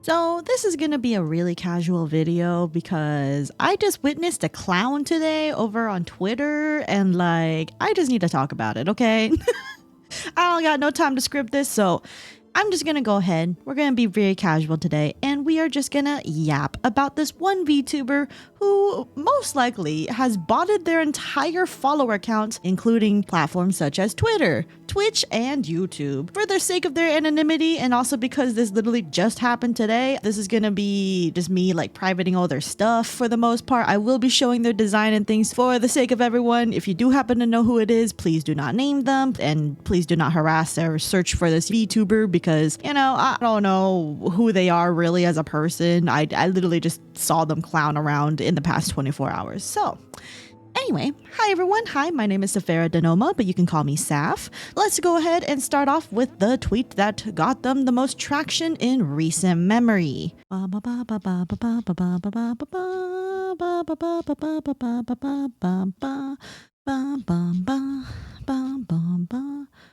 So this is gonna be a really casual video because I just witnessed a clown today over on Twitter and like I just need to talk about it, okay? I don't got no time to script this, so I'm just gonna go ahead. We're gonna be very casual today and we are just gonna yap about this one VTuber who most likely has botted their entire follower count, including platforms such as Twitter, Twitch, and YouTube. For the sake of their anonymity and also because this literally just happened today, this is gonna be just me like privating all their stuff for the most part. I will be showing their design and things for the sake of everyone. If you do happen to know who it is, please do not name them and please do not harass or search for this VTuber because, you know, I don't know who they are really as a person. I literally just saw them clown around in the past 24 hours. So anyway, hi everyone. Hi, my name is Saphera Noma, but you can call me Saf. Let's go ahead and start off with the tweet that got them the most traction in recent memory.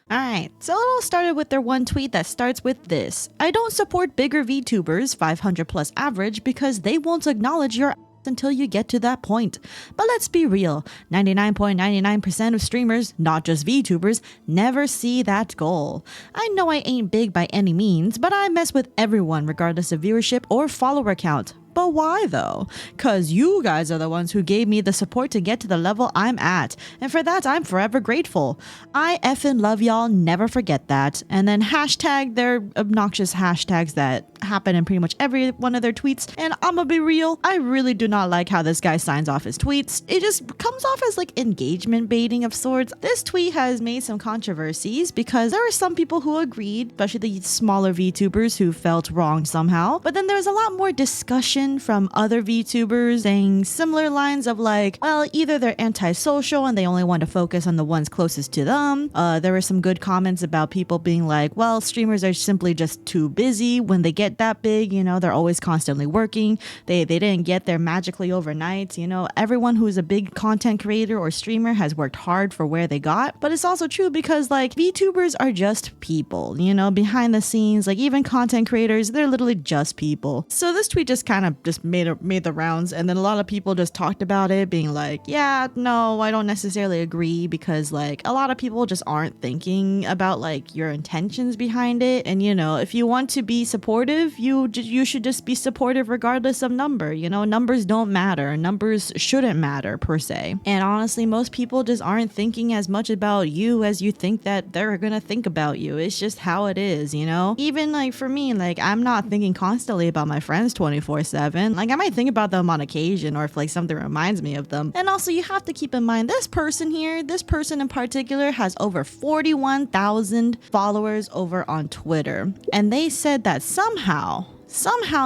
Alright, so it all started with their one tweet that starts with this. I don't support bigger VTubers, 500 plus average, because they won't acknowledge your until you get to that point. But let's be real, 99.99% of streamers, not just VTubers, never see that goal. I know I ain't big by any means, but I mess with everyone regardless of viewership or follower count. But why though? Cause you guys are the ones who gave me the support to get to the level I'm at, and for that I'm forever grateful. I effing love y'all, never forget that. And then hashtag their obnoxious hashtags that happen in pretty much every one of their tweets, and I'ma be real, I really do not like how this guy signs off his tweets. It just comes off as like engagement baiting of sorts. This tweet has made some controversies because there are some people who agreed, especially the smaller VTubers who felt wrong somehow, but then there's a lot more discussion from other VTubers saying similar lines of like, well, either they're antisocial and they only want to focus on the ones closest to them. There were some good comments about people being like, well, streamers are simply just too busy. When they get that big, you know, they're always constantly working. They didn't get there magically overnight. You know, everyone who's a big content creator or streamer has worked hard for where they got. But it's also true because like VTubers are just people, you know, behind the scenes, like even content creators, they're literally just people. So this tweet just kind of just made the rounds, and then a lot of people just talked about it being like, yeah, no, I don't necessarily agree, because like a lot of people just aren't thinking about like your intentions behind it. And you know, if you want to be supportive, you should just be supportive regardless of number. You know, numbers don't matter, numbers shouldn't matter per se. And honestly, most people just aren't thinking as much about you as you think that they're gonna think about you. It's just how it is, you know. Even like for me, like I'm not thinking constantly about my friends 24/7. Like I might think about them on occasion or if like something reminds me of them. And also you have to keep in mind this person here, this person in particular has over 41,000 followers over on Twitter. And they said that somehow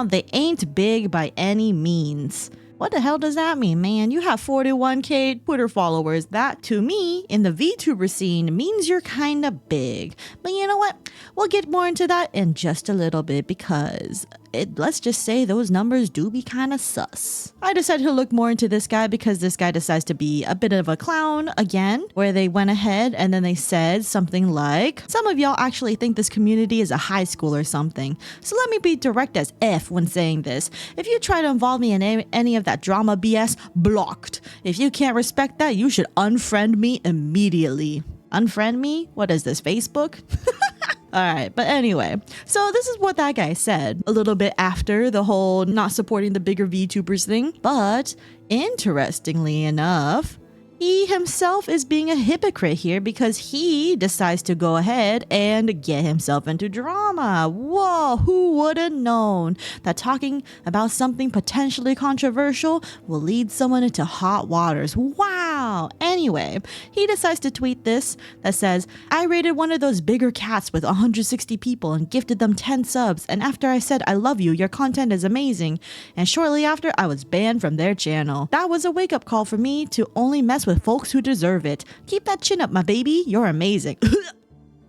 they ain't big by any means. What the hell does that mean, man? You have 41k Twitter followers. That, to me, in the VTuber scene, means you're kind of big. But you know what? We'll get more into that in just a little bit because let's just say those numbers do be kind of sus. I decided to look more into this guy because this guy decides to be a bit of a clown again, where they went ahead and then they said something like, some of y'all actually think this community is a high school or something. So let me be direct as F when saying this. If you try to involve me in any of that drama BS, blocked. If you can't respect that, you should unfriend me immediately. Unfriend me? What is this, Facebook? Alright, but anyway, so this is what that guy said a little bit after the whole not supporting the bigger VTubers thing. But interestingly enough, he himself is being a hypocrite here because he decides to go ahead and get himself into drama. Whoa, who would have known that talking about something potentially controversial will lead someone into hot waters? Wow. Anyway, he decides to tweet this that says, I rated one of those bigger cats with 160 people and gifted them 10 subs. And after I said, I love you, your content is amazing. And shortly after, I was banned from their channel. That was a wake-up call for me to only mess with folks who deserve it. Keep that chin up, my baby. You're amazing.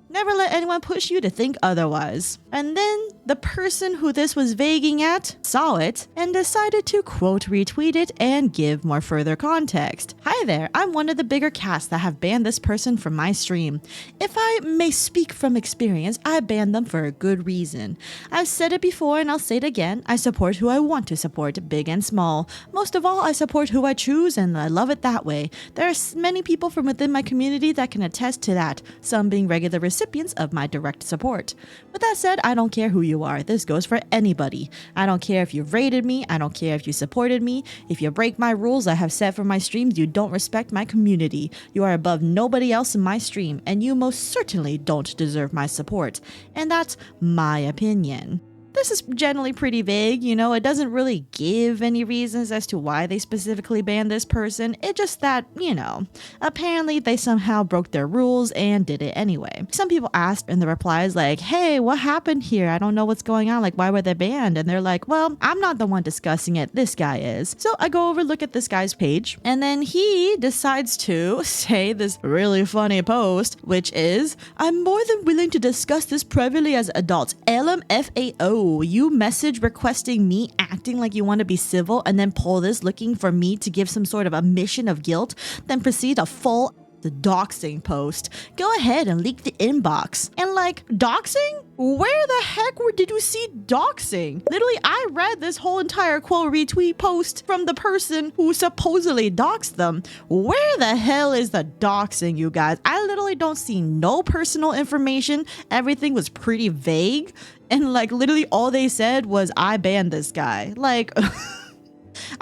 Never let anyone push you to think otherwise. And then The person who this was vaguing at saw it and decided to quote retweet it and give more further context. Hi there, I'm one of the bigger casts that have banned this person from my stream. If I may speak from experience, I banned them for a good reason. I've said it before and I'll say it again, I support who I want to support, big and small. Most of all, I support who I choose and I love it that way. There are many people from within my community that can attest to that, some being regular recipients of my direct support. With that said, I don't care who you are. This goes for anybody. I don't care if you've rated me. I don't care if you supported me. If you break my rules I have set for my streams, you don't respect my community. You are above nobody else in my stream, and you most certainly don't deserve my support. And that's my opinion. This is generally pretty vague, you know, it doesn't really give any reasons as to why they specifically banned this person. It's just that, you know, apparently they somehow broke their rules and did it anyway. Some people asked in the replies like, hey, what happened here? I don't know what's going on. Like, why were they banned? And they're like, well, I'm not the one discussing it. This guy is. So I go over, look at this guy's page, and then he decides to say this really funny post, which is, I'm more than willing to discuss this privately as adults. LMFAO. You message requesting me acting like you want to be civil and then pull this looking for me to give some sort of admission of guilt, then proceed a full doxing post. Go ahead and leak the inbox. And like, doxing? Where the heck did you see doxing? Literally, I read this whole entire quote retweet post from the person who supposedly doxed them. Where the hell is the doxing, you guys? I literally don't see no personal information. Everything was pretty vague. And like, literally all they said was, I banned this guy. Like...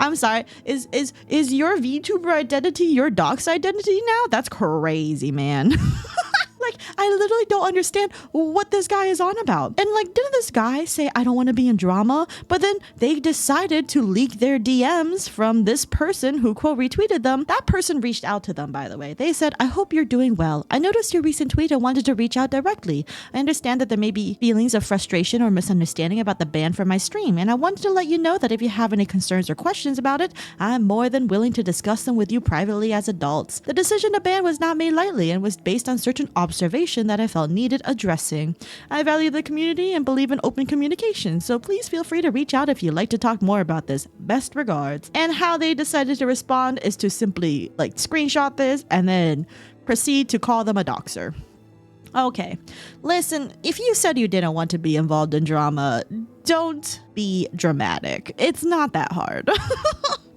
I'm sorry, is your VTuber identity your dox identity now? That's crazy, man. Like, I literally don't understand what this guy is on about. And like, didn't this guy say, I don't want to be in drama? But then they decided to leak their DMs from this person who quote retweeted them. That person reached out to them, by the way. They said, I hope you're doing well. I noticed your recent tweet and wanted to reach out directly. I understand that there may be feelings of frustration or misunderstanding about the ban from my stream. And I wanted to let you know that if you have any concerns or questions about it, I'm more than willing to discuss them with you privately as adults. The decision to ban was not made lightly and was based on certain observation that I felt needed addressing. I value the community and believe in open communication, so please feel free to reach out if you'd like to talk more about this. Best regards. And how they decided to respond is to simply like screenshot this and then proceed to call them a doxer. Okay, listen, if you said you didn't want to be involved in drama, don't be dramatic. It's not that hard.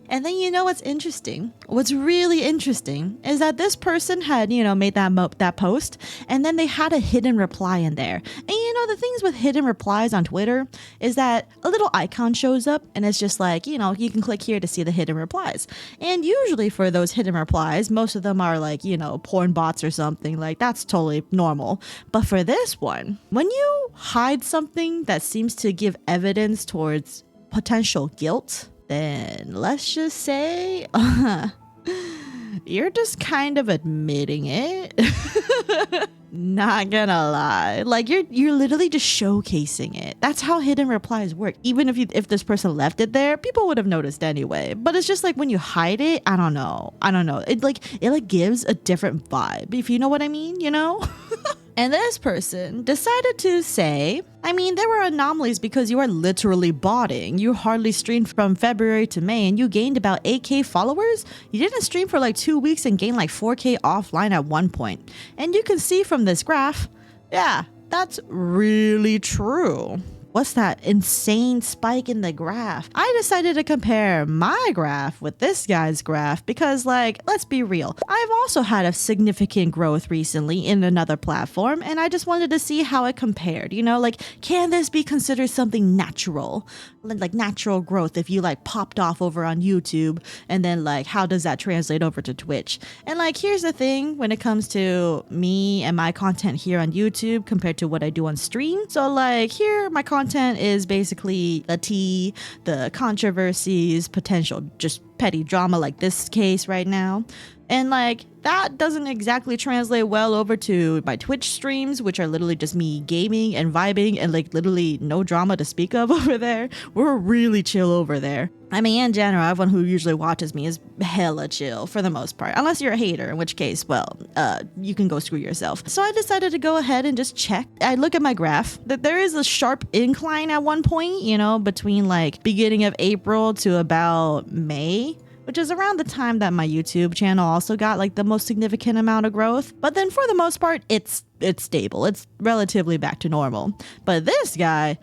And then you know what's interesting? What's really interesting is that this person had, you know, made that post, and then they had a hidden reply in there. And you know, the things with hidden replies on Twitter is that a little icon shows up and it's just like, you know, you can click here to see the hidden replies. And usually for those hidden replies, most of them are like, you know, porn bots or something. Like, that's totally normal. But for this one, when you hide something that seems to give evidence towards potential guilt, then let's just say you're just kind of admitting it. Not gonna lie, like you're literally just showcasing it. That's how hidden replies work. Even if this person left it there, people would have noticed anyway. But it's just like when you hide it, I don't know. It gives a different vibe, if you know what I mean, you know? And this person decided to say, I mean, there were anomalies because you are literally botting. You hardly streamed from February to May and you gained about 8K followers. You didn't stream for like 2 weeks and gained like 4K offline at one point. And you can see from this graph, yeah, that's really true. What's that insane spike in the graph? I decided to compare my graph with this guy's graph because, like, let's be real. I've also had a significant growth recently in another platform, and I just wanted to see how it compared. You know, like, can this be considered something natural? Like natural growth if you like popped off over on YouTube, and then like how does that translate over to Twitch? And like, here's the thing when it comes to me and my content here on YouTube compared to what I do on stream. So like here, my content is basically the tea, the controversies, potential just petty drama like this case right now. And like that doesn't exactly translate well over to my Twitch streams, which are literally just me gaming and vibing and like literally no drama to speak of over there. We're really chill over there. I mean, in general, everyone who usually watches me is hella chill for the most part, unless you're a hater, in which case, well, you can go screw yourself. So I decided to go ahead and just check. I look at my graph that there is a sharp incline at one point, you know, between like beginning of April to about May, which is around the time that my YouTube channel also got like the most significant amount of growth. But then for the most part, it's stable. It's relatively back to normal. But this guy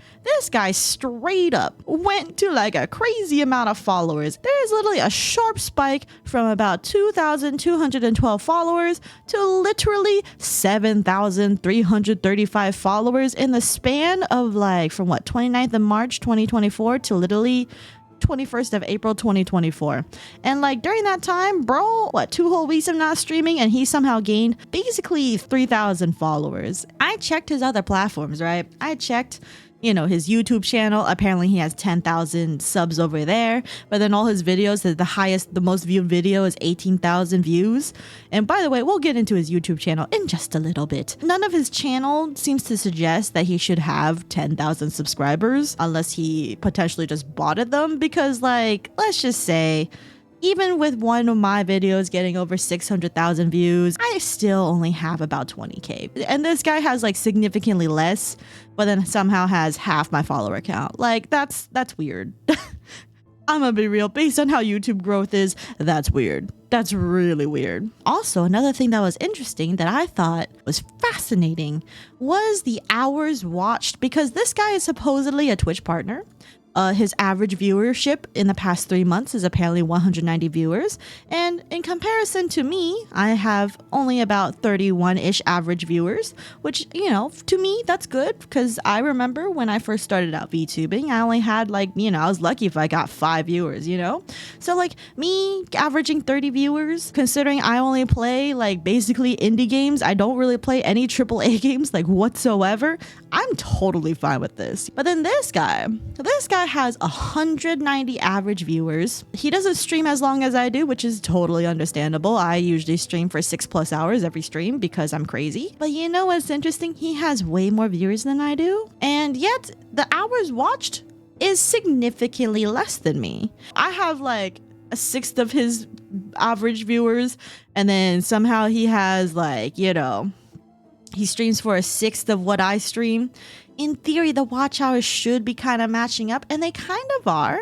straight up went to like a crazy amount of followers. There is literally a sharp spike from about 2,212 followers to literally 7,335 followers in the span of like from what, 29th of March 2024 to literally 21st of April 2024. And like during that time, bro, 2 whole weeks of not streaming and he somehow gained basically 3,000 followers. I checked his other platforms, right? I checked, you know, his YouTube channel. Apparently he has 10,000 subs over there, but then all his videos, the most viewed video is 18,000 views. And by the way, we'll get into his YouTube channel in just a little bit. None of his channel seems to suggest that he should have 10,000 subscribers unless he potentially just botted them, because like, let's just say, even with one of my videos getting over 600,000 views, I still only have about 20K. And this guy has like significantly less, but then somehow has half my follower count. Like that's weird. I'm gonna be real. Based on how YouTube growth is, that's weird. That's really weird. Also, another thing that was interesting that I thought was fascinating was the hours watched, because this guy is supposedly a Twitch partner. His average viewership in the past 3 months is apparently 190 viewers. And in comparison to me, I have only about 31-ish average viewers, which, you know, to me, that's good, because I remember when I first started out VTubing, I only had like, you know, I was lucky if I got 5 viewers, you know? So like me averaging 30 viewers, considering I only play like basically indie games, I don't really play any AAA games like whatsoever, I'm totally fine with this. But then this guy has 190 average viewers. He doesn't stream as long as I do, which is totally understandable. I usually stream for 6+ hours every stream because I'm crazy. But you know what's interesting? He has way more viewers than I do. And yet the hours watched is significantly less than me. I have like a sixth of his average viewers. And then somehow he has like, you know, he streams for a sixth of what I stream. In theory, the watch hours should be kind of matching up, and they kind of are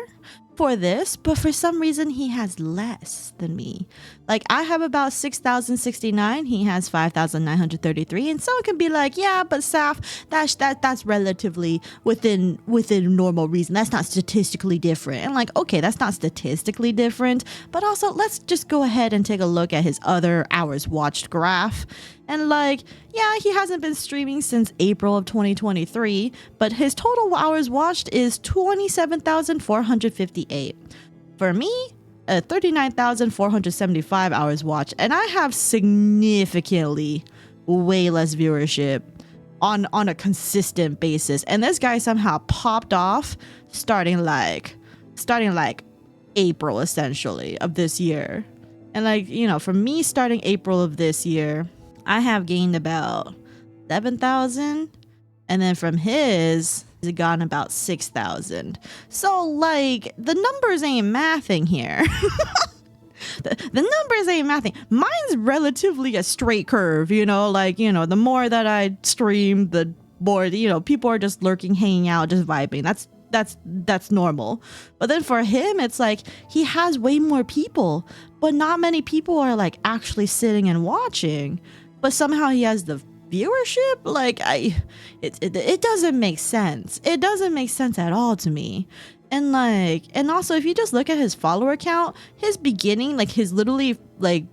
for this, but for some reason he has less than me. Like I have about 6,069, he has 5,933, and someone can be like, yeah, but Saf, that's relatively within normal reason. That's not statistically different. And like, okay, that's not statistically different, but also let's just go ahead and take a look at his other hours watched graph. And like, yeah, he hasn't been streaming since April of 2023, but his total hours watched is 27,458. For me, 39,475 hours watched, and I have significantly way less viewership on a consistent basis. And this guy somehow popped off starting like April essentially of this year. And like, you know, for me starting April of this year, I have gained about 7,000, and then from his, it's gotten about 6,000. So like the numbers ain't mathing here. the numbers ain't mathing. Mine's relatively a straight curve, you know, like, you know, the more that I stream, the more, you know, people are just lurking, hanging out, just vibing. That's normal. But then for him, it's like he has way more people, but not many people are like actually sitting and watching. But somehow he has the viewership. Like it doesn't make sense. It doesn't make sense at all to me. And like, and also if you just look at his follower count, his beginning, like his literally like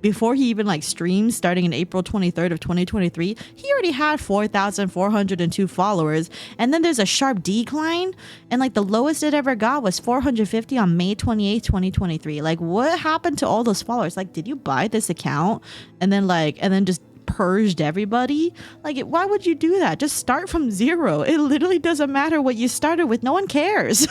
before he even like streamed starting in April 23rd of 2023, he already had 4,402 followers. And then there's a sharp decline. And like the lowest it ever got was 450 on May 28th, 2023. Like what happened to all those followers? Like, did you buy this account and then just purged everybody? Like, why would you do that? Just start from zero. It literally doesn't matter what you started with. No one cares.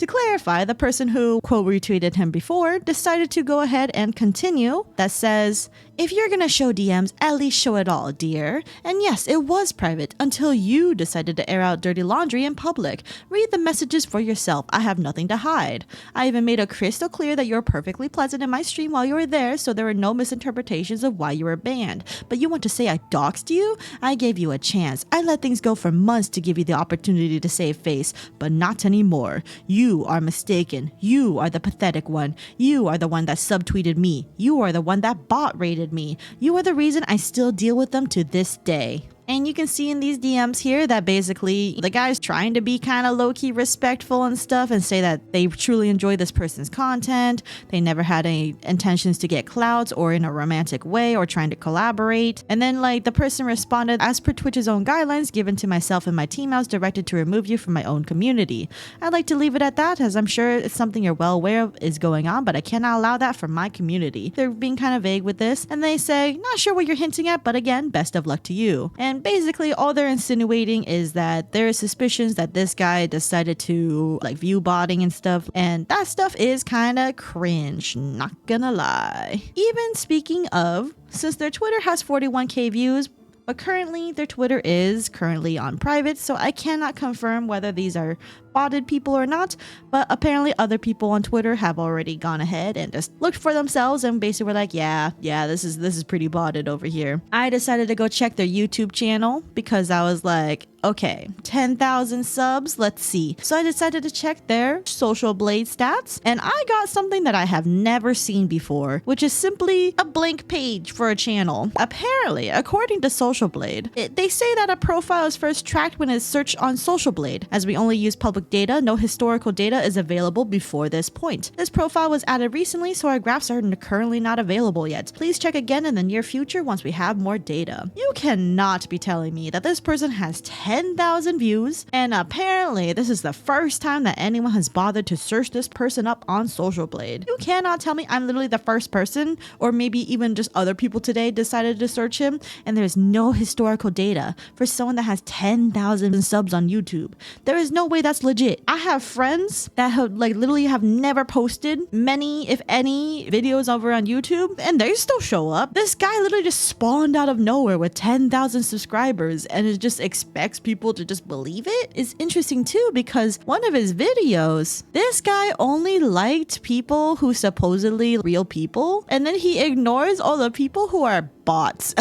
To clarify, the person who quote retweeted him before decided to go ahead and continue that says, if you're gonna show DMs, at least show it all, dear. And yes, it was private until you decided to air out dirty laundry in public. Read the messages for yourself. I have nothing to hide. I even made it crystal clear that you're perfectly pleasant in my stream while you were there, so there were no misinterpretations of why you were banned. But you want to say I doxed you? I gave you a chance. I let things go for months to give you the opportunity to save face, but not anymore. You are mistaken. You are the pathetic one. You are the one that subtweeted me. You are the one that bot rated me. You are the reason I still deal with them to this day. And you can see in these DMs here that basically the guy's trying to be kind of low-key respectful and stuff and say that they truly enjoy this person's content. They never had any intentions to get clouts or in a romantic way or trying to collaborate. And then like the person responded, as per Twitch's own guidelines given to myself and my team, I was directed to remove you from my own community. I'd like to leave it at that, as I'm sure it's something you're well aware of is going on, but I cannot allow that for my community. They're being kind of vague with this, and they say, not sure what you're hinting at, but again, best of luck to you. And basically all they're insinuating is that there are suspicions that this guy decided to like view botting and stuff, and that stuff is kind of cringe, not gonna lie. Even speaking of, since their Twitter has 41k views, but currently their Twitter is currently on private, so I cannot confirm whether these are botted people or not, but apparently other people on Twitter have already gone ahead and just looked for themselves and basically were like, yeah, this is pretty botted over here. I decided to go check their YouTube channel because I was like, okay, 10,000 subs, let's see. So I decided to check their Social Blade stats, and I got something that I have never seen before, which is simply a blank page for a channel. Apparently, according to Social Blade, they say that a profile is first tracked when it's searched on Social Blade. As we only use public data, no historical data is available before this point. This profile was added recently, so our graphs are currently not available yet. Please check again in the near future once we have more data. You cannot be telling me that this person has 10,000 views, and apparently this is the first time that anyone has bothered to search this person up on Social Blade. You cannot tell me I'm literally the first person, or maybe even just other people today decided to search him, and there's no historical data for someone that has 10,000 subs on YouTube. There is no way that's legit. I have friends that have literally have never posted many, if any, videos over on YouTube, and they still show up. This guy literally just spawned out of nowhere with 10,000 subscribers, and it just expects people to just believe it. It's interesting too, because one of his videos, this guy only liked people who supposedly real people, and then he ignores all the people who are bots.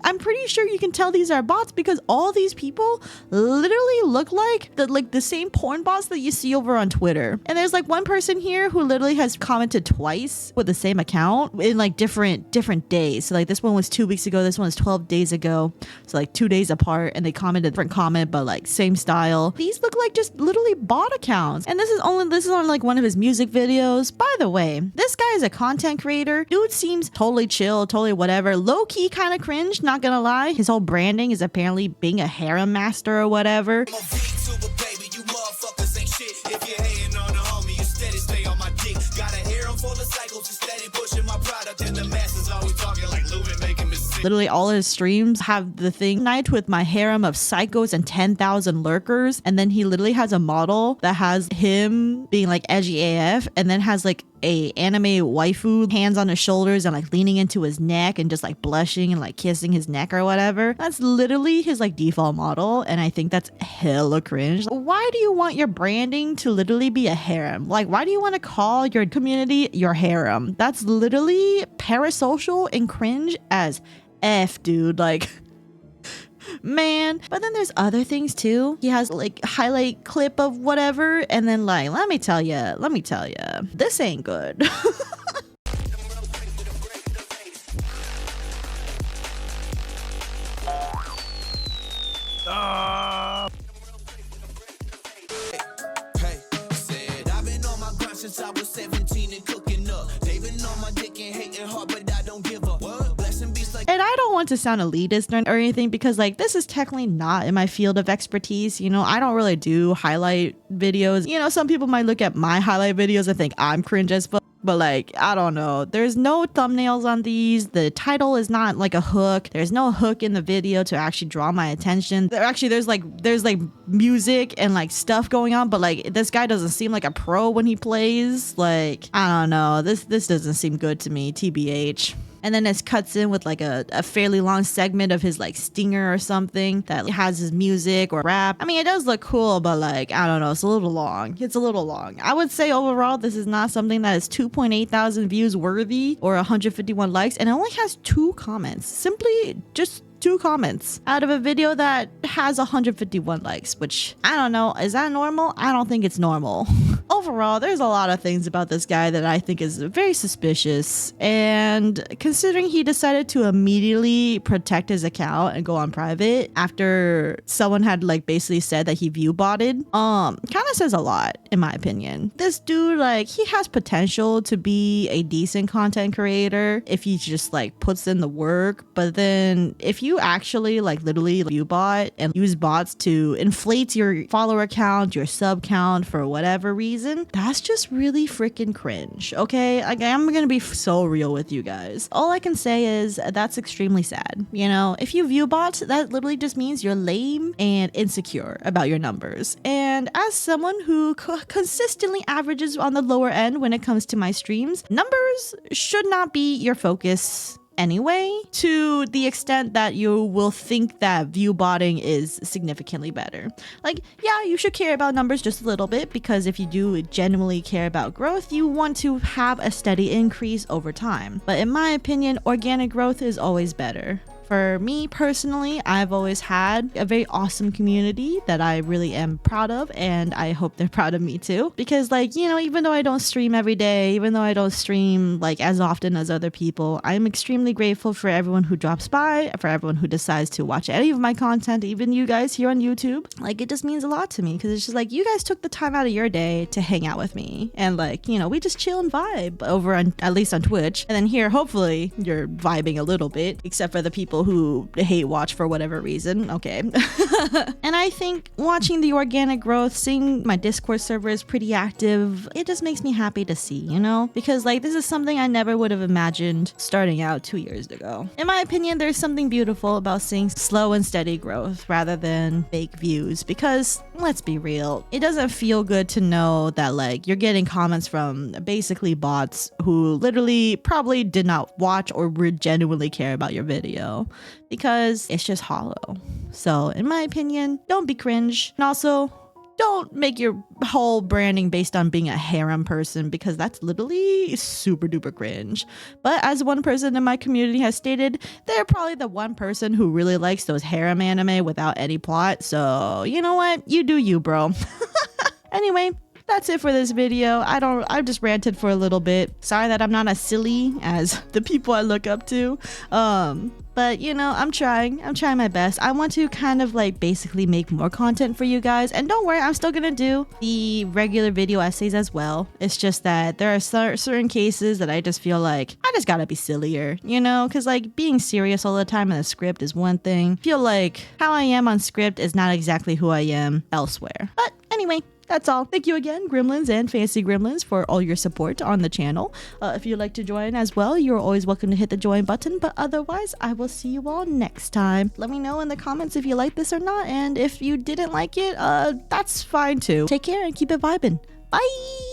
I'm pretty sure you can tell these are bots because all these people literally look like the same porn bots that you see over on Twitter. And there's like one person here who literally has commented twice with the same account in like different days. So like this one was 2 weeks ago, this one was 12 days ago. So like 2 days apart, and they commented a different comment but like same style. These look like just literally bot accounts. And this is on like one of his music videos. By the way, this guy is a content creator. Dude seems totally chill, totally whatever. Low key kind of cringe, not gonna lie. His whole branding is apparently being a harem master or whatever. I'm a Vtuber, baby, you motherfuckers ain't shit. If you're hating on the homie, you steady stay on my dick. Got a harem full of cycles, you steady pushing my product, and the masses always talking like Louis, making me sick. Literally all his streams have the thing, night with my harem of psychos and 10,000 lurkers, and then he literally has a model that has him being like edgy AF, and then has like a anime waifu, hands on his shoulders and like leaning into his neck and just like blushing and like kissing his neck or whatever. That's literally his like default model, and I think that's hella cringe. Why do you want your branding to literally be a harem? Like, why do you want to call your community your harem? That's literally parasocial and cringe as F, dude. Like, man. But then there's other things too. He has like highlight clip of whatever, and then like, let me tell you, this ain't good. Hey, said I've been on my grind since I was 17 and cooking up. They been on my dick and hating hard, but I don't give up. What? Blessing beats like. And I don't want to sound elitist or anything, because like this is technically not in my field of expertise. You know, I don't really do highlight videos. You know, some people might look at my highlight videos and think I'm cringe as fuck. but like, I don't know. There's no thumbnails on these. The title is not like a hook. There's no hook in the video to actually draw my attention. There's like music and like stuff going on, but like this guy doesn't seem like a pro when he plays. Like, I don't know. This doesn't seem good to me, TBH. And then it cuts in with like a fairly long segment of his like stinger or something that has his music or rap. I mean, it does look cool, but like, I don't know, it's a little long. It's a little long. I would say overall, this is not something that is 2.8 thousand views worthy or 151 likes, and it only has 2 comments. Simply just 2 comments out of a video that has 151 likes, which I don't know. Is that normal? I don't think it's normal. Overall, there's a lot of things about this guy that I think is very suspicious, and considering he decided to immediately protect his account and go on private after someone had like basically said that he view botted, kind of says a lot in my opinion. This dude, like, he has potential to be a decent content creator if he just like puts in the work, but then if you actually like literally view bot and use bots to inflate your follower count, your sub count for whatever reason, that's just really freaking cringe. Okay, like, I'm gonna be so real with you guys. All I can say is that's extremely sad. You know, if you view bots, that literally just means you're lame and insecure about your numbers. And as someone who consistently averages on the lower end when it comes to my streams, numbers should not be your focus anyway, to the extent that you will think that view botting is significantly better. Like, yeah, you should care about numbers just a little bit, because if you do genuinely care about growth, you want to have a steady increase over time. But in my opinion, organic growth is always better. For me personally, I've always had a very awesome community that I really am proud of, and I hope they're proud of me too. Because, like, you know, even though I don't stream every day, even though I don't stream like as often as other people, I'm extremely grateful for everyone who drops by, for everyone who decides to watch any of my content, even you guys here on YouTube. Like, it just means a lot to me, because it's just like, you guys took the time out of your day to hang out with me, and like, you know, we just chill and vibe over on, at least on Twitch. And then here, hopefully you're vibing a little bit, except for the people who hate watch for whatever reason. Okay. And I think watching the organic growth, seeing my Discord server is pretty active, it just makes me happy to see, you know, because like, this is something I never would have imagined starting out 2 years ago. In my opinion, there's something beautiful about seeing slow and steady growth rather than fake views, because let's be real, it doesn't feel good to know that like you're getting comments from basically bots who literally probably did not watch or genuinely care about your video, because it's just hollow. So in my opinion, don't be cringe, and also don't make your whole branding based on being a harem person, because that's literally super duper cringe. But as one person in my community has stated, they're probably the one person who really likes those harem anime without any plot. So you know what? You do you, bro. Anyway, that's it for this video. I just ranted for a little bit. Sorry that I'm not as silly as the people I look up to. But you know, I'm trying my best. I want to kind of like basically make more content for you guys, and don't worry, I'm still gonna do the regular video essays as well. It's just that there are certain cases that I just feel like I just gotta be sillier, you know, because like being serious all the time in a script is one thing. I feel like how I am on script is not exactly who I am elsewhere. But anyway, that's all. Thank you again, Gremlins and Fancy Gremlins, for all your support on the channel. If you'd like to join as well, you're always welcome to hit the join button. But otherwise, I will see you all next time. Let me know in the comments if you like this or not. And if you didn't like it, that's fine too. Take care and keep it vibing. Bye!